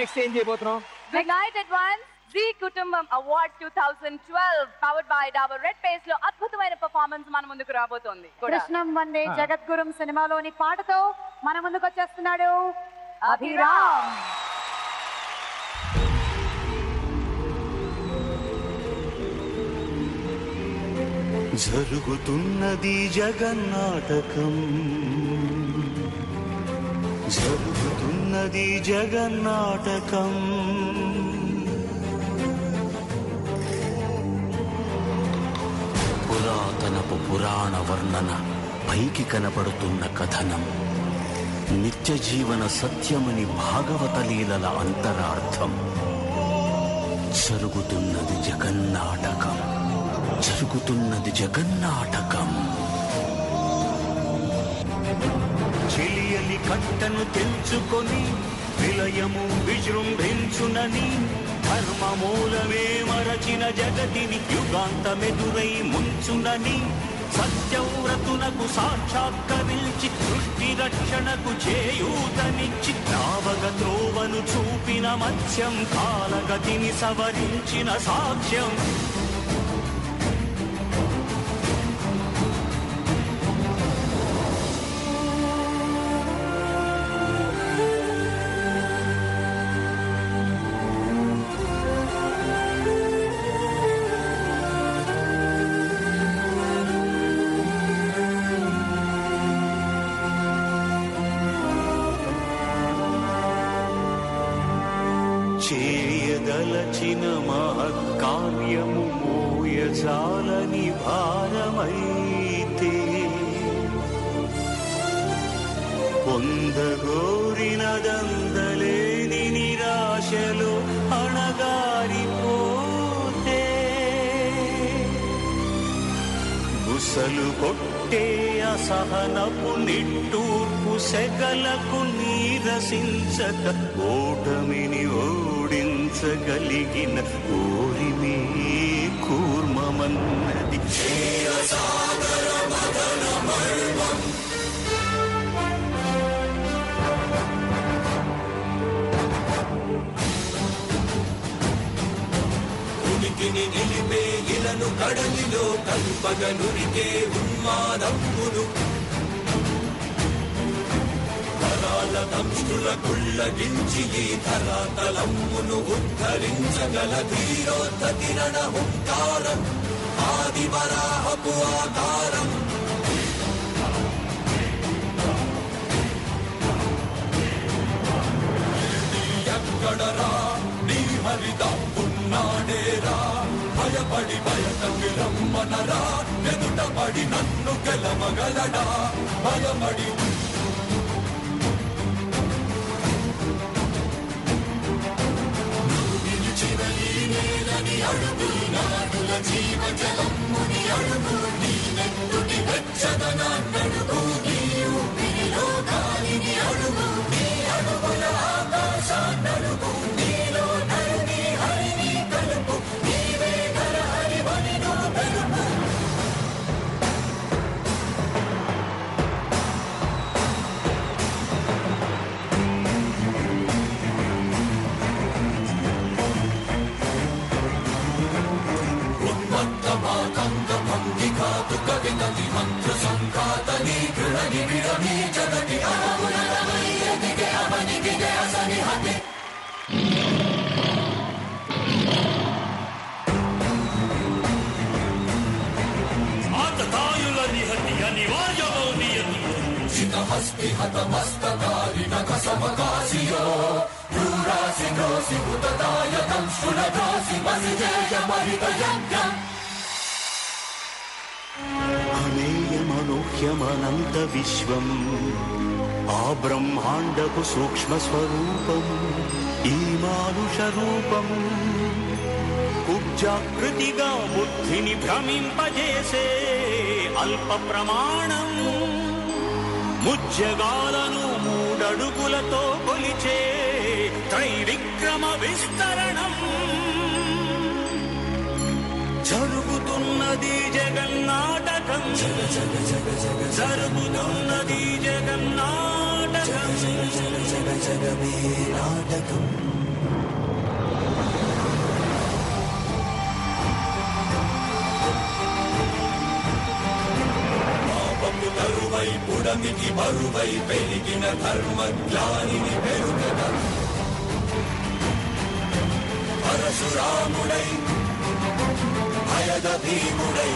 Next ఏం చేయబోతున్నాం? United Ones Zee Kutumbam award 2012 powered by Dabur red paste లో అద్భుతమైన పర్ఫార్మెన్స్ మన ముందుకు రాబోతోంది. కృష్ణం వందే జగద్గురుం సినిమాలోని పాటతో మన ముందుకు వచ్చేస్తున్నాడు అభిరామ్. జరుగుతున్నది జగన్నాటకం, జరుగుతున్నది జగన్నాటకం. పురాతనపు పురాణ వర్ణన, పైకి కనపడుతున్న కథనం, నిత్య జీవన సత్యమని భాగవత లీలల అంతరార్థం. జరుగుతున్నది జగన్నాటకం, జరుగుతున్నది జగన్నాటకం. చెలియలి కట్టను తెంచుకొని విలయము విజృంభించునని, ధర్మమూలమే మరచిన జగతిని యుగాంతమెదురై ముంచునని, సత్యవ్రతునకు సాక్షాత్కరించి సృష్టి రక్షణకు చేయూతనిచ్చి రావగ త్రోవను చూపిన మత్స్యం, కాలగతిని సవరించిన సాక్ష్యం. చేయదలచిన మహత్కార్యము మోయజాలని భారమైతే, పొందగోరినదందలేని నిరాశలో అణగారిపోతే, బుసలు కొట్టే అసహనపు నిట్టూర్పు సెగలకు నీరసించక, ఓటమిని ఓడించగలిగిన ఓరిమే కూర్మమన్నది. ఉనికిని నిలిపే ఇలను కడలిలో కల్పగనురికే ఉన్మాదమ్మును, తరాల దంష్టుల కుళ్ళగించి ఈ ధరాతలమ్మును ఉద్ధరించగల ధీరోద్ధతి రణహుంకారం, ఆది వరాహపు ఆకారం. ఎక్కడరా నీ హరిదప్పున్నాడేరా, భయపడి బయటకి రమ్మనరా, ఎదుటపడి నన్ను గెలవగలడా, భయపడి నేలని అడుగు, నాడుల జీవ జలమ్ముని అడుగు, నీ నెత్తుటి వెచ్చదనాన్నడుగు, నీ ఊపిరిలో గాలిని అడుగు, నీ అడుగుల ఆకాశాన్నడుగు, నీలో నరుని హరిని కలుపు, నీవే ధర హరివని నువ్వు తెలుపు. కవితని మంత్ర సంఘాతని కృణని విడని జగతి అవమునరమయ్యదిగే అవనిగిగే అసని హతి. ఆతతాయుల నిహతి అనివార్యమౌ నియతి, చితహస్తి హతమస్తకారిణ కసమకాశియో, రూరాసి గ్రోసి హుతదాయకం శునగ్రోసి మసిజేయ మహిత యజ్ఞం. అమేయమనూహ్యమనంత విశ్వం, ఆ బ్రహ్మాండపు సూక్ష్మ స్వరూపం, ఈ మానుష రూపం, కుబ్జాకృతిగా బుద్ధిని భ్రమింపజేసే అల్ప ప్రమాణం, ముజ్జగాలను మూడడుగులతో కొలిచే త్రైవిక్రమ విస్తరణం. జరుగుతున్నది జగన్నాటకం, జరుగుతున్నది జగన్నాటకం, జగమే నాటకం. పుడమికి బరువై పెరిగిన ధర్మజ్ఞానిని పెరుగగా పరశురాముడై భయద భీముడై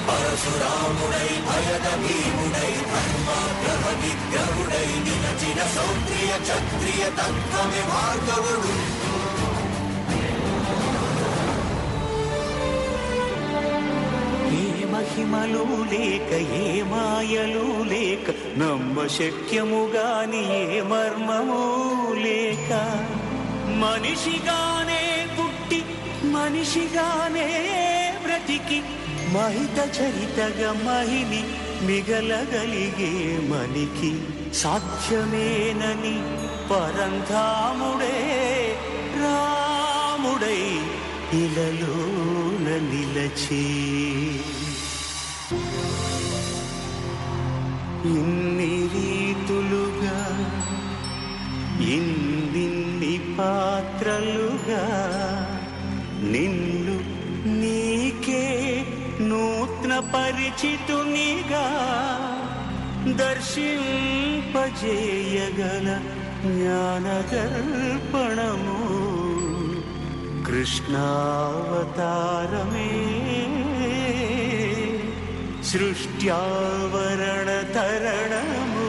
పరశురాముడై భయద భీముడై ధర్మాగ్రహ విగ్రహుడై నిలచిన సౌత్రియ క్షత్రియ తత్వమే భార్గవుడు ఏ మహిమలు లేక ఏ మాయలు లేక నమ్మ శక్యముగాని ఏ మర్మము లేక మనిషిగానే పుట్టి మనిషిగానే బ్రతికి మహిత చరితగా మహిని మిగలగలిగే మనికి సాధ్యమేనని పరంధాముడే రాముడై ఇలలోన నిలచే ఇన్ని రీతులుగా ఇన్ని పాత్రలుగా నిన్ను నీకే నూత్న పరిచితునిగా దర్శింపజేయగల జ్ఞానదర్పణము కృష్ణావతారమే సృష్ట్యావరణ తరణము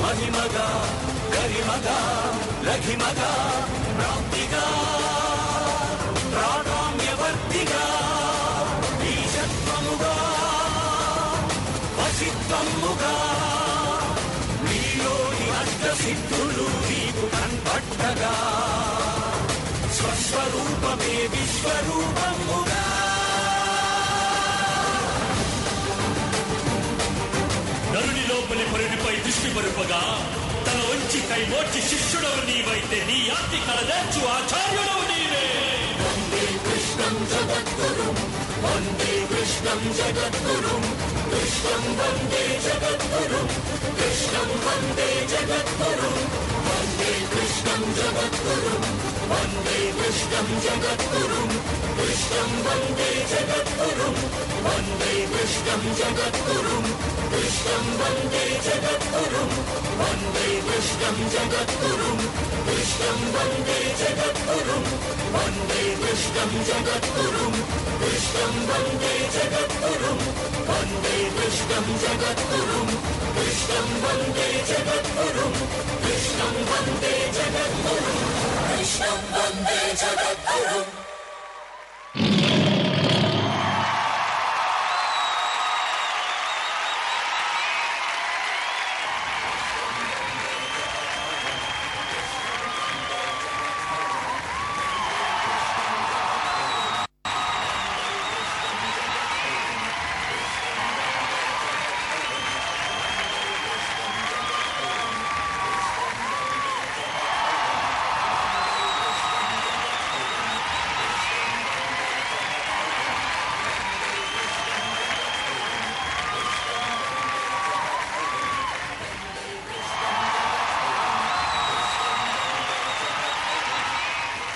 మహిమగా గరిమగా లఘిమగా ప్రాప్తిగా ప్రాణామ్యవర్తిగా ఈశత్వముగా వశిత్వముగా నీలోని అష్టసిద్ధులు నీకు కన్పట్టగా స్వస్వరూపమే విశ్వరూపముగా నరుని లోపలి పరునిపై దృష్టి పరుపగా తన వంచి కై మోర్చి శిష్యుడవు నీవైతే నీ ఆర్తి కలదేర్చు ఆచార్యుడవు నీవే వందే కృష్ణం జగద్గురుం వందే కృష్ణం జగద్గురుం కృష్ణం వందే జగద్గురుం కృష్ణం వందే జగద్గురుం వందే కృష్ణం జగద్గురుం వందే కృష్ణం జగద్గురుం కృష్ణం వందే జగద్గురుం వందే కృష్ణం జగద్గురుం కృష్ణం వందే జగద్గురుం వందే కృష్ణం జగద్గురుం కృష్ణం వందే జగద్గురుం వందే కృష్ణం జగద్గురుం కృష్ణం వందే జగద్గురుం వందే కృష్ణం జగద్గురుం కృష్ణం వందే జగద్గురుం కృష్ణం వందే జగద్గురుం కృష్ణం వందే జగద్గురుం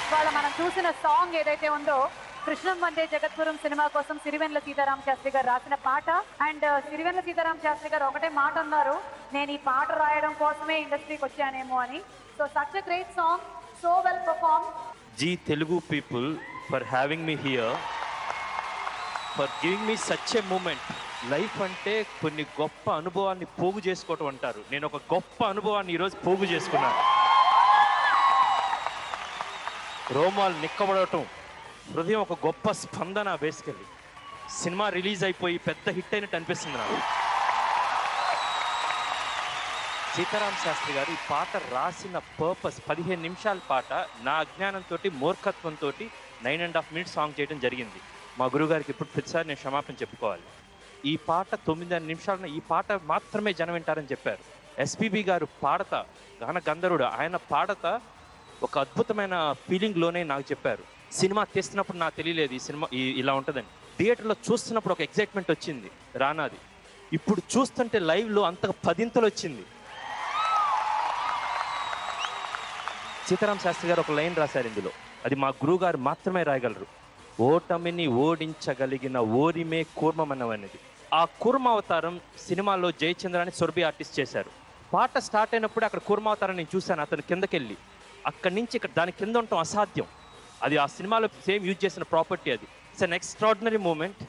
ఇవాళ మనం చూసిన సాంగ్ ఏదైతే ఉందో కృష్ణం వందే జగద్గురుం సినిమా కోసం సిరివెన్నెల సీతారామ శాస్త్రి గారు రాసిన పాట. అండ్ సిరివెన్నెల సీతారామ శాస్త్రి గారు ఒకటే మాట అన్నారు, నేను ఈ పాట రాయడం కోసమే ఇండస్ట్రీకి వచ్చానేమో అని. So such a great song, so well perform. G Telugu people for having me here, for giving me such a moment. Life అంటే కొన్ని గొప్ప అనుభవాన్ని పోగు చేసుకోవటం అంటారు. నేను ఒక గొప్ప అనుభవాన్ని ఈరోజు పోగు చేసుకున్నాను. రోమాలు నిక్కబడటం, హృదయం ఒక గొప్ప స్పందన. బేసికల్లీ సినిమా రిలీజ్ అయిపోయి పెద్ద హిట్ అయినట్టు అనిపిస్తుంది నాకు. సీతారామ శాస్త్రి గారు ఈ పాట రాసిన పర్పస్ 15 నిమిషాల పాట నా అజ్ఞానంతో మూర్ఖత్వంతో 9.5 minutes సాంగ్ చేయడం జరిగింది. మా గురుగారికి ఇప్పుడు ప్రతిసారి నేను క్షమాపణ చెప్పుకోవాలి. ఈ పాట 9 నిమిషాలను ఈ పాట మాత్రమే జనం వింటారని చెప్పారు. ఎస్పీబీ గారు పాడతా, గాన గంధర్వుడు, ఆయన పాడతా ఒక అద్భుతమైన ఫీలింగ్లోనే నాకు చెప్పారు, సినిమా తీస్తున్నప్పుడు నాకు తెలియలేదు ఈ సినిమా ఇలా ఉంటుందని. థియేటర్లో చూస్తున్నప్పుడు ఒక ఎక్సైట్మెంట్ వచ్చింది రానాది. ఇప్పుడు చూస్తుంటే లైవ్లో అంతగా 10 వచ్చింది. సీతారాం శాస్త్రి గారు ఒక లైన్ రాశారు ఇందులో, అది మా గురువు గారు మాత్రమే రాయగలరు. ఓటమిని ఓడించగలిగిన ఓరిమే కూర్మమన్నవనేది. ఆ కూర్మావతారం సినిమాలో జయచంద్రాని సురభి ఆర్టిస్ట్ చేశారు. పాట స్టార్ట్ అయినప్పుడు అక్కడ కూర్మావతారం నేను చూశాను. అతను కిందకెళ్ళి అక్కడి నుంచి ఇక్కడ దాని కింద ఉండటం అసాధ్యం. అది ఆ సినిమాలో సేమ్ యూజ్ చేసిన ప్రాపర్టీ. అది it's an extraordinary moment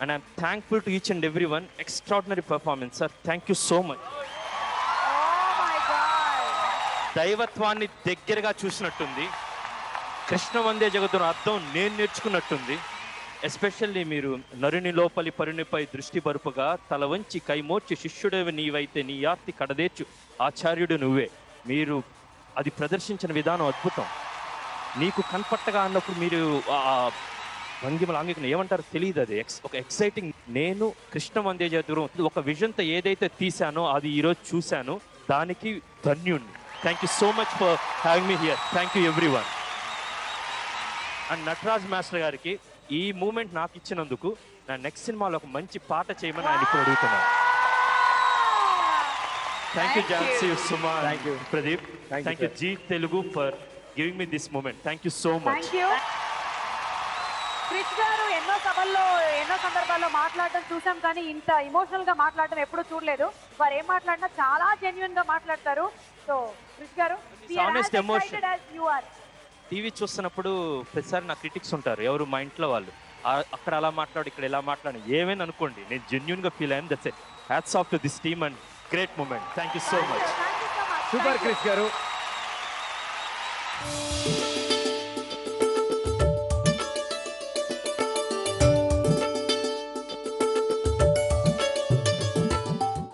and I'm thankful to each and every one. Extraordinary performance sir, thank you so much. దైవత్వాన్ని దగ్గరగా చూసినట్టుంది. కృష్ణ వందే జగద్గురు అర్థం నేను నేర్చుకున్నట్టుంది. ఎస్పెషల్లీ మీరు నరుని లోపలి పరునిపై దృష్టి బరుపుగా తల వంచి కైమోర్చి శిష్యుడవి నీవైతే నీ ఆర్తి కడదేర్చు ఆచార్యుడు నువ్వే. మీరు అది ప్రదర్శించిన విధానం అద్భుతం. నీకు కనపట్టగా అన్నప్పుడు మీరు భంగిమల ఆంగికం ఏమంటారో తెలియదు. అది ఒక ఎక్సైటింగ్. నేను కృష్ణ వందే జగద్గురు ఒక విజన్తో ఏదైతే తీశానో అది ఈరోజు చూశాను. దానికి ధన్యుణ్ణి. Thank you so much for having me here. Thank you everyone. And Nataraj master గారికి ఈ మూమెంట్ నాకు ఇచ్చినందుకు నా నెక్స్ట్ సినిమాలో ఒక మంచి పాట చేయమని ఆయన ఇప్పుడు అడుగుతున్నాను. Thank you Jhansi, Suma, Pradeep. Thank you Zee Telugu for giving me this moment. Thank you so much. Thank you. Krish గారు ఎన్నో సభల్లో ఎన్నో సందర్భాల్లో మాట్లాడడం చూసాం, కానీ ఇంత ఎమోషనల్ గా మాట్లాడడం ఎప్పుడూ చూడలేదు. వారు ఏం మాట్లాడినా చాలా జెన్యున్ గా మాట్లాడతారు. సో క్రిష్ గారు, honest emotion. టీవీ చూస్తున్నప్పుడు ప్రతిసారి నా క్రిటిక్స్ ఉంటారు, ఎవరు మా ఇంట్లో వాళ్ళు. అక్కడ అలా మాట్లాడు, ఇక్కడ ఇలా మాట్లాడు, ఏమైనా అనుకోండి, నేను జెన్యున్ గా ఫీల్ అయ్యాను. That's it. Hats off to this team and great moment. Thank you so much. Super Krish గారు.